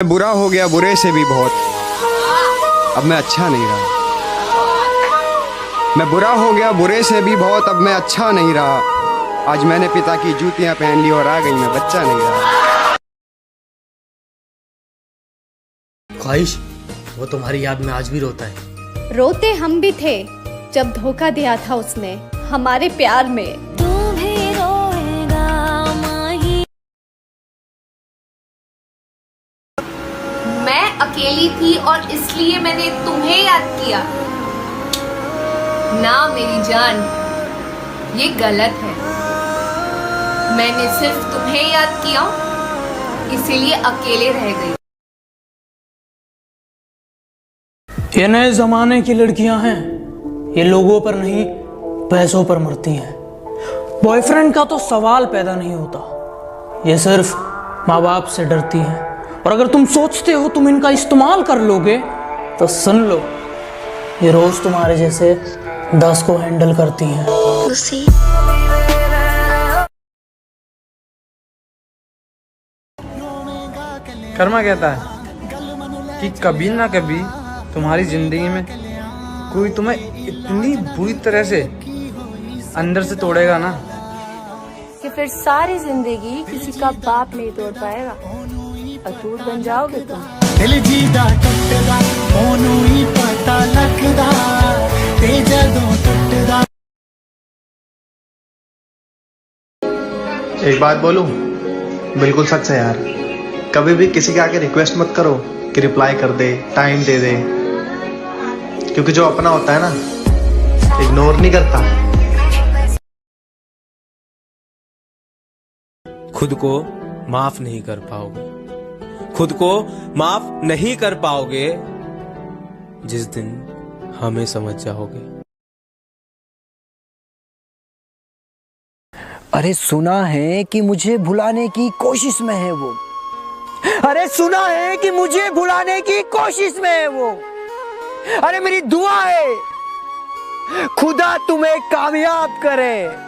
मैं बुरा हो गया बुरे से भी बहुत, अब मैं अच्छा नहीं रहा। मैं बुरा हो गया बुरे से भी बहुत, अब मैं अच्छा नहीं रहा। आज मैंने पिता की जूतियां पहन ली और आ गई, मैं बच्चा नहीं रहा। ख्वाहिश वो तुम्हारी याद में आज भी रोता है। रोते हम भी थे जब धोखा दिया था उसने हमारे प्यार में। मैं अकेली थी और इसलिए मैंने तुम्हें याद किया ना मेरी जान, ये गलत है। मैंने सिर्फ तुम्हें याद किया इसीलिए अकेले रह गई। ये नए जमाने की लड़कियां हैं, ये लोगों पर नहीं पैसों पर मरती हैं। बॉयफ्रेंड का तो सवाल पैदा नहीं होता, ये सिर्फ माँ बाप से डरती हैं। और अगर तुम सोचते हो तुम इनका इस्तेमाल कर लोगे तो सुन लो, ये रोज तुम्हारे जैसे 10 को हैंडल करती हैं। कर्मा कहता है कि कभी ना कभी तुम्हारी जिंदगी में कोई तुम्हें इतनी बुरी तरह से अंदर से तोड़ेगा ना कि फिर सारी जिंदगी किसी का बाप नहीं तोड़ पाएगा, अटूट बन जाओगे तुम। दिल जीदा टुटदा ओनू ही पता लगदा ते जदों टुटदा। एक बात बोलूं, बिल्कुल सच है यार। कभी भी किसी के आके रिक्वेस्ट मत करो कि रिप्लाई कर दे, टाइम दे दे, क्योंकि जो अपना होता है ना इग्नोर नहीं करता। खुद को माफ नहीं कर पाओगे, खुद को माफ नहीं कर पाओगे जिस दिन हमें समझ जाओगे। अरे सुना है कि मुझे भुलाने की कोशिश में है वो। अरे सुना है कि मुझे भुलाने की कोशिश में है वो। अरे मेरी दुआ है खुदा तुम्हें कामयाब करे।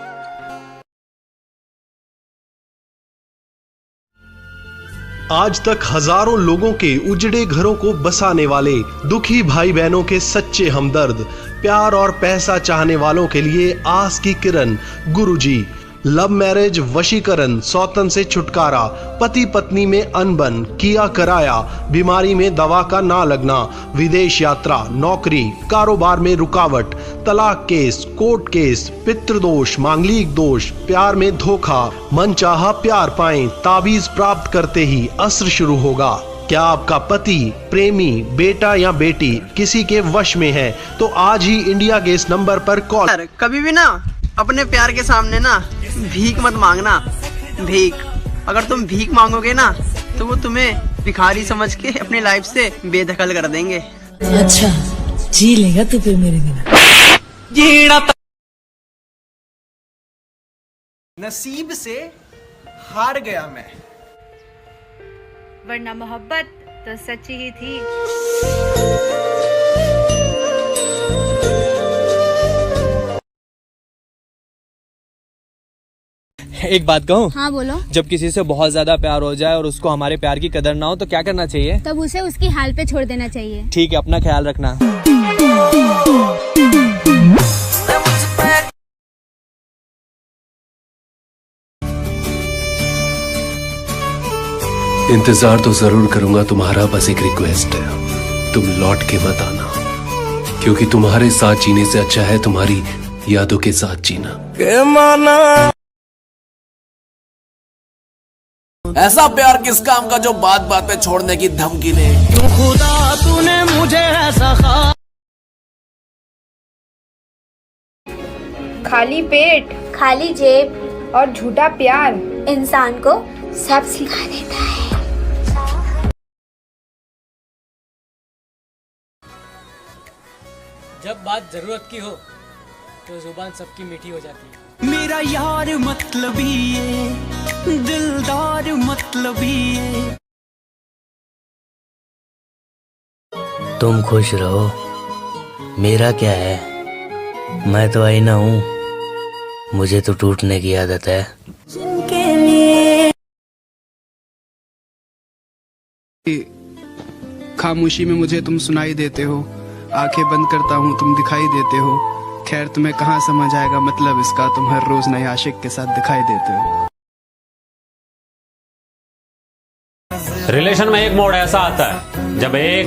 आज तक हजारों लोगों के उजड़े घरों को बसाने वाले दुखी भाई बहनों के सच्चे हमदर्द, प्यार और पैसा चाहने वालों के लिए आस की किरण गुरुजी। लव मैरिज, वशीकरण, सौतन से छुटकारा, पति पत्नी में अनबन, किया कराया, बीमारी में दवा का ना लगना, विदेश यात्रा, नौकरी, कारोबार में रुकावट, तलाक केस, कोर्ट केस, पितृदोष, मांगलिक दोष, प्यार में धोखा, मनचाहा प्यार पाएं, ताबीज प्राप्त करते ही असर शुरू होगा। क्या आपका पति, प्रेमी, बेटा या बेटी किसी के वश में है तो आज ही इंडिया के इस नंबर पर कॉल। कभी भी ना अपने प्यार के सामने ना भीख मत मांगना। भीख, अगर तुम भीख मांगोगे ना तो वो तुम्हें भिखारी समझ के अपनी लाइफ से बेदखल कर देंगे। अच्छा जी लेगा तू फिर मेरे बिना। नसीब से हार गया मैं, वरना मोहब्बत तो सच्ची ही थी। एक बात कहूँ? हाँ बोलो। जब किसी से बहुत ज्यादा प्यार हो जाए और उसको हमारे प्यार की कदर ना हो तो क्या करना चाहिए? तब उसे उसकी हाल पे छोड़ देना चाहिए। ठीक है, अपना ख्याल रखना। इंतजार तो जरूर करूंगा तुम्हारा, बस एक रिक्वेस्ट है, तुम लौट के मत आना, क्योंकि तुम्हारे साथ जीने से अच्छा है तुम्हारी यादों के साथ जीना। ऐसा प्यार किस काम का जो बात बात पे छोड़ने की धमकी दे। तू खुदा तूने मुझे ऐसा खाली पेट, खाली जेब और झूठा प्यार इंसान को सब सिखा देता है। जब बात जरूरत की हो तो जुबान सबकी मीठी हो जाती है। मेरा यार मतलबी है, दिलदार मतलबी है। तुम खुश रहो, मेरा क्या है, मैं तो आईना हूँ, मुझे तो टूटने की आदत है। जिनके लिए खामोशी में मुझे तुम सुनाई देते हो, आंखें बंद करता हूँ तुम दिखाई देते हो। खैर तुम्हें कहाँ समझ आएगा मतलब इसका, तुम हर रोज नए आशिक के साथ दिखाई देते हो। रिलेशन में एक मोड़ ऐसा आता है जब एक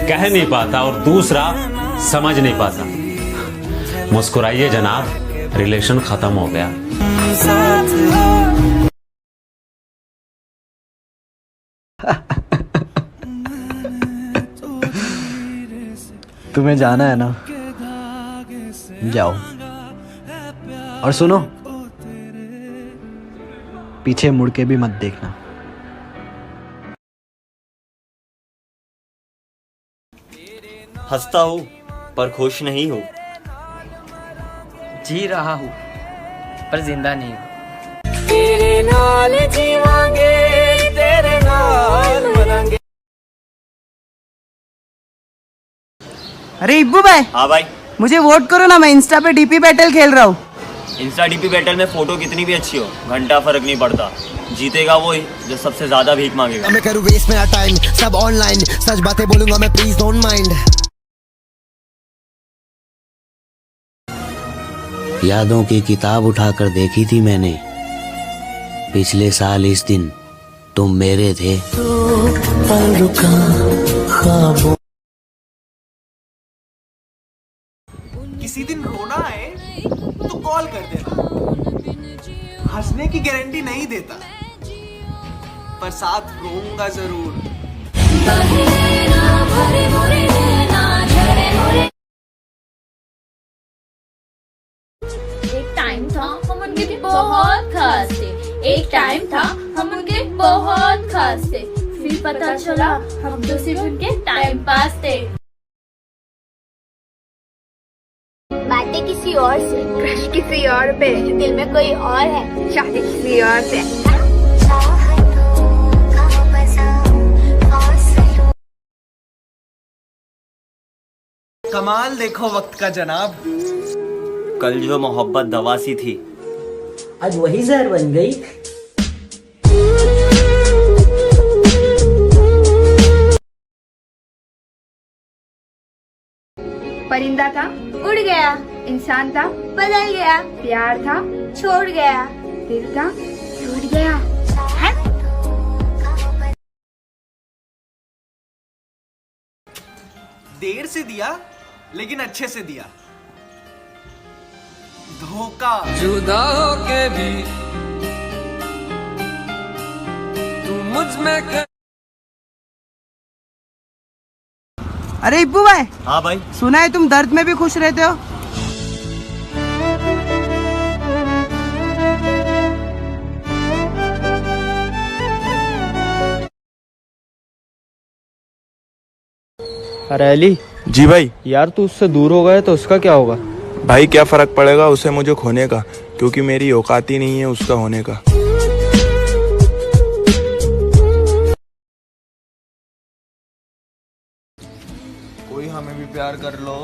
कह नहीं पाता और दूसरा समझ नहीं पाता। मुस्कुराइए जनाब, रिलेशन खत्म हो गया। तुम्हें जाना है ना, जाओ। और सुनो, पीछे मुड़ के भी मत देखना। हंसता हूँ पर खुश नहीं हूँ। जी रहा हूँ पर जिंदा नहीं हूँ। तेरे नाल जीवांगे, तेरे नाल मरांगे। अरे इब्बू भाई। हाँ भाई। मुझे वोट करो ना, मैं इंस्टा पे डीपी बैटल खेल रहा हूँ। इंस्टा डीपी बैटल में फोटो कितनी भी अच्छी हो, घंटा फर्क नहीं पड़ता। जीतेगा वही जो सबसे ज्यादा भीख मांगेगा। मैं करूँ वेस्ट मेरा टाइम, सब ऑनलाइन, सच बातें बोलूंगा मैं, प्लीज डोंट माइंड। यादों की किताब उठाकर देखी थी मैंने, पिछले साल इस दिन तुम मेरे थे। पल रुका ख्वाबों। किसी दिन रोना आए तो कॉल कर देना। हंसने की गारंटी नहीं देता, पर साथ रोऊंगा जरूर। एक टाइम था हम उनके बहुत खास थे, एक टाइम था हम उनके बहुत खास थे, फिर पता चला हम तो सिर्फ उनके टाइम पास थे। बातें किसी और से, क्रश किसी और पे, दिल में कोई और है, शादी किसी और से। कमाल देखो वक्त का जनाब। कल जो मोहब्बत दवा सी थी, आज वही जहर बन गई। परिंदा था उड़ गया, इंसान था बदल गया, प्यार था छोड़ गया, दिल था टूट गया। है? देर से दिया लेकिन अच्छे से दिया। धोखा। जुदा होके भी तू मुझ में कर। अरे इब्बू भाई। हाँ भाई। सुना है तुम दर्द में भी खुश रहते हो। अरे अली। जी भाई। यार तू उससे दूर हो गया तो उसका क्या होगा? भाई क्या फर्क पड़ेगा उसे मुझे खोने का, क्योंकि मेरी औकात ही नहीं है उसका होने का। कोई हमें भी प्यार कर लो।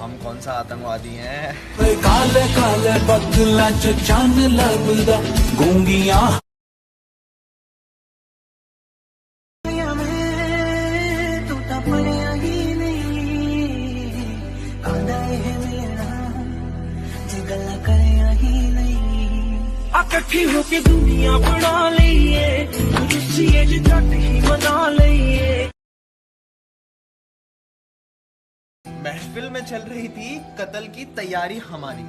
हम कौन सा आतंकवादी हैं? काले काले बदला च चन लगदा गूंगियां। इकट्ठी होके दुनिया बना लईए, रुसिए जट ही मना लईए। महफिल में चल रही थी कत्ल की तैयारी हमारी।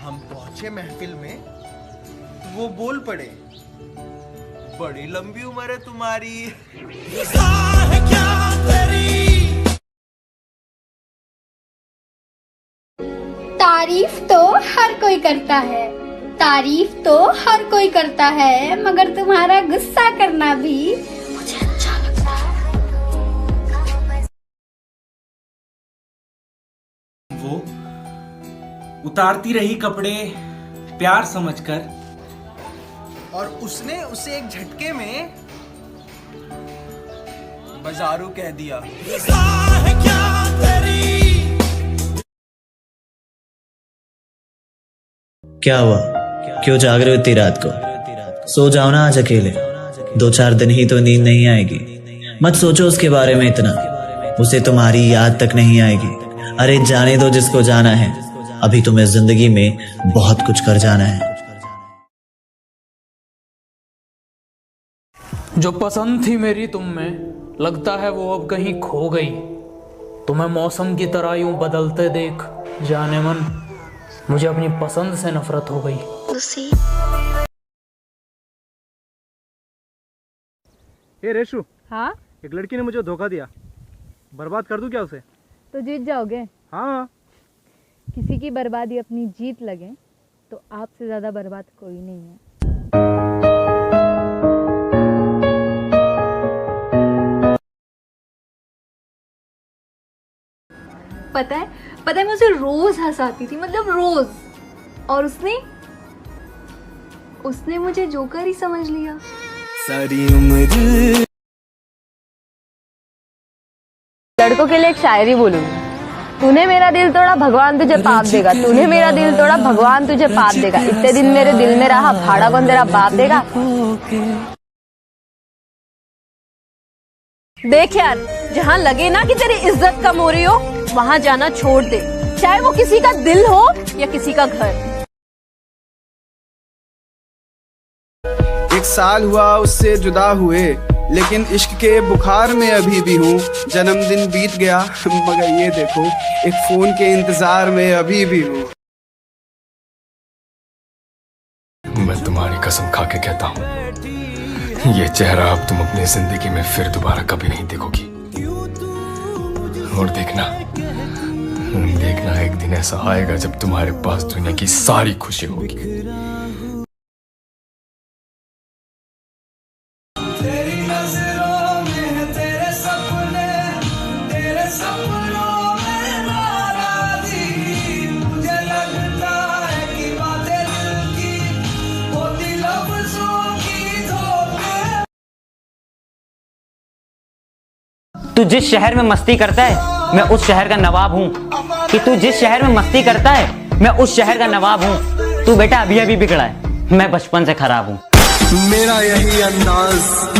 हम पहुंचे महफिल में तो वो बोल पड़े, बड़ी लंबी उम्र है तुम्हारी। क्या तारीफ तो हर कोई करता है, तारीफ तो हर कोई करता है, मगर तुम्हारा गुस्सा करना भी मुझे अच्छा लगता है। वो उतारती रही कपड़े प्यार समझकर, और उसने उसे एक झटके में बाजारू कह दिया। क्या हुआ? क्यों जाग रहे हो इतनी रात को? सो जाओ ना आज अकेले। 2-4 दिन ही तो नींद नहीं आएगी। मत सोचो उसके बारे में इतना, उसे तुम्हारी याद तक नहीं आएगी। अरे जाने दो जिसको जाना है, अभी तुम्हें जिंदगी में बहुत कुछ कर जाना है। जो पसंद थी मेरी तुम में, लगता है वो अब कहीं खो गई। तुम्हें मौसम की तरह यूं बदलते देख जाने मन, मुझे अपनी पसंद से नफरत हो गई। ए रेशु, हाँ, एक लड़की ने मुझे धोखा दिया, बर्बाद कर दूं क्या उसे? तो जीत जाओगे। हाँ। किसी की बर्बादी अपनी जीत लगे तो आपसे ज्यादा बर्बाद कोई नहीं है। पता है मुझे रोज हंसाती थी, मतलब रोज। और उसने मुझे जोकर ही समझ लिया। सारी उम्र लड़कों के लिए एक शायरी बोलूंगी। तूने मेरा दिल तोड़ा, भगवान तुझे पाप देगा। तूने मेरा दिल तोड़ा, भगवान तुझे पाप देगा। इतने दिन मेरे दिल में रहा, भाड़ा कौन तेरा बाप देगा। देख यार, जहाँ लगे ना कि तेरी इज्जत कम हो रही हो, वहाँ जाना छोड़ दे, चाहे वो किसी का दिल हो या किसी का घर। 1 साल हुआ उससे जुदा हुए, लेकिन इश्क के बुखार में अभी भी हूँ। जन्मदिन बीत गया मगर ये देखो, एक फोन के इंतजार में अभी भी हूँ। मैं तुम्हारी कसम खा के कहता हूँ, ये चेहरा अब तुम अपनी जिंदगी में फिर दोबारा कभी नहीं देखोगी। और देखना एक दिन ऐसा आएगा जब तुम्हारे पास दुनिया की सारी खुशी होगी। तू जिस शहर में मस्ती करता है, मैं उस शहर का नवाब हूँ। कि तू जिस शहर में मस्ती करता है, मैं उस शहर का नवाब हूँ। तू बेटा अभी अभी बिगड़ा है, मैं बचपन से खराब हूँ। मेरा यही अंदाज,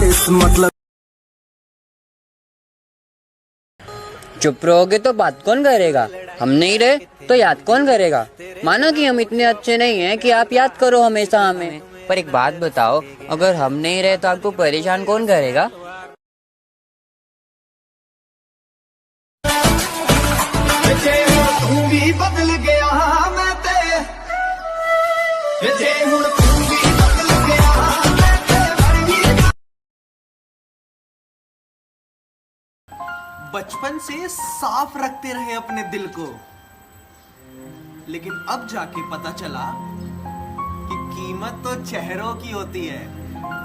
इस मतलब। चुप रहोगे तो बात कौन करेगा? हम नहीं रहे तो याद कौन करेगा? माना कि हम इतने अच्छे नहीं हैं कि आप याद करो हमेशा हमें, पर एक बात बताओ, अगर हम नहीं रहे तो आपको परेशान कौन करेगा? तू भी बदल गया, मैं ते हुण तू भी बदल गया, मैं ते। बचपन से साफ रखते रहे अपने दिल को, लेकिन अब जाके पता चला कि कीमत तो चेहरों की होती है,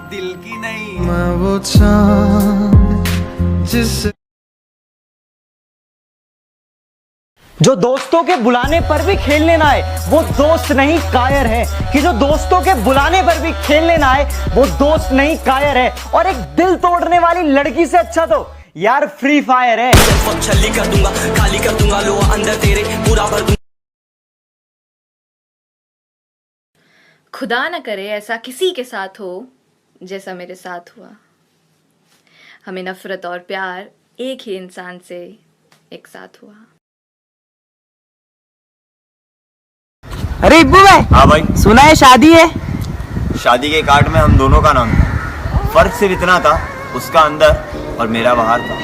दिल की नहीं। मैं वो चांद जिससे जो दोस्तों के बुलाने पर भी खेलने ना आए वो दोस्त नहीं कायर है। कि जो दोस्तों के बुलाने पर भी खेलने ना आए वो दोस्त नहीं कायर है। और एक दिल तोड़ने वाली लड़की से अच्छा तो यार फ्री फायर है। छली कर दूंगा, खाली कर दूंगा, लो अंदर तेरे पूरा भर दूंगा। खुदा न करे ऐसा किसी के साथ हो जैसा मेरे साथ हुआ। हमें नफरत और प्यार एक ही इंसान से एक साथ हुआ। अरे इब्बू भाई। हाँ भाई। सुना है शादी है? शादी के कार्ड में हम दोनों का नाम था, फर्क सिर्फ इतना था, उसका अंदर और मेरा बाहर था।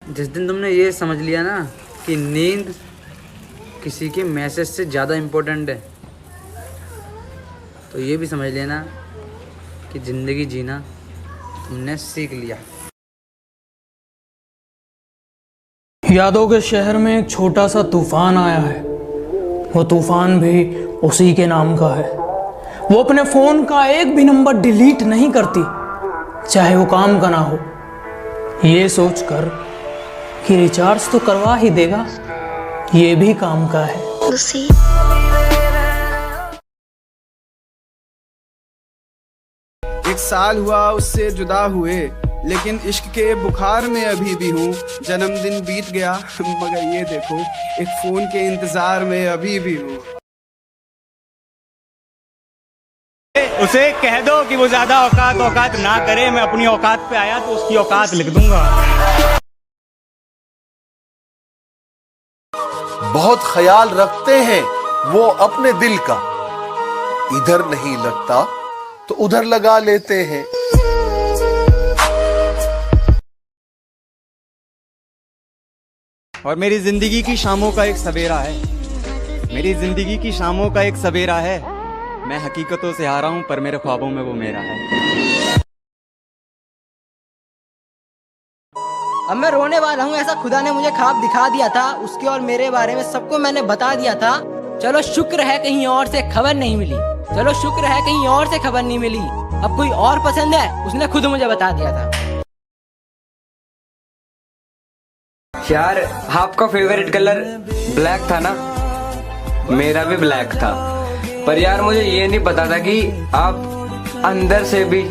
जिस दिन तुमने ये समझ लिया ना कि नींद किसी के मैसेज से ज़्यादा इम्पोर्टेंट है, तो ये भी समझ लेना कि ज़िंदगी जीना तुमने सीख लिया। यादों के शहर में एक छोटा सा तूफान आया है। वो तूफान भी उसी के नाम का है। वो अपने फोन का एक भी नंबर डिलीट नहीं करती, चाहे वो काम का ना हो, ये सोचकर कि रिचार्ज तो करवा ही देगा, ये भी काम का है। एक साल हुआ उससे जुदा हुए, लेकिन इश्क के बुखार में अभी भी हूँ। जन्मदिन बीत गया मगर ये देखो एक फोन के इंतजार में अभी भी हूँ। उसे कह दो कि वो ज्यादा औकात ना करे, मैं अपनी औकात पे आया तो उसकी औकात लिख दूंगा। बहुत ख्याल रखते हैं वो अपने दिल का, इधर नहीं लगता तो उधर लगा लेते हैं। और मेरी जिंदगी की शामों का एक सवेरा है, मेरी जिंदगी की शामों का एक सवेरा है। मैं हकीकतों से हारा हूं पर मेरे ख्वाबों में वो मेरा है। अब मैं रोने वाला हूँ, ऐसा खुदा ने मुझे ख्वाब दिखा दिया था। उसके और मेरे बारे में सबको मैंने बता दिया था। चलो शुक्र है कहीं और से खबर नहीं मिली, चलो शुक्र है कहीं और से खबर नहीं मिली। अब कोई और पसंद है, उसने खुद मुझे बता दिया था। यार आपका फेवरेट कलर ब्लैक था ना, मेरा भी ब्लैक था, पर यार मुझे ये नहीं पता था कि आप अंदर से भी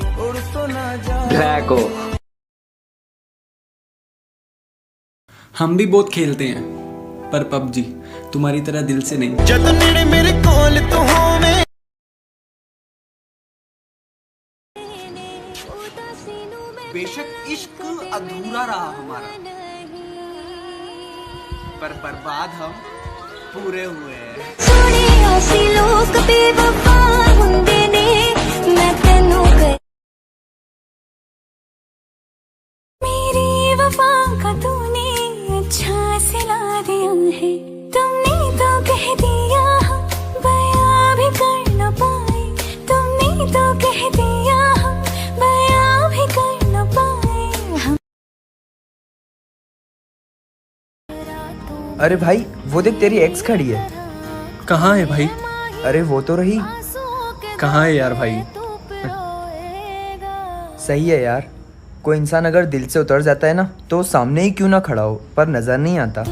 ब्लैक हो। हम भी बहुत खेलते हैं पर पबजी तुम्हारी तरह दिल से नहीं। जद नेड़े मेरे कोल तो होवे, बेशक इश्क अधूरा रहा हमारा, पर बर्बाद हम पूरे हुए हैं। मेरी वफा का तूने अच्छा सिला दिया है, तुमने तो कह दिया बयां भी कर न पाए, तुमने तो कह दिया बयां भी कर न पाए। अरे भाई वो देख तेरी एक्स खड़ी है। कहाँ है भाई? अरे वो तो रही। कहाँ है यार भाई? सही है यार, कोई इंसान अगर दिल से उतर जाता है ना तो सामने ही क्यों ना खड़ा हो पर नजर नहीं आता।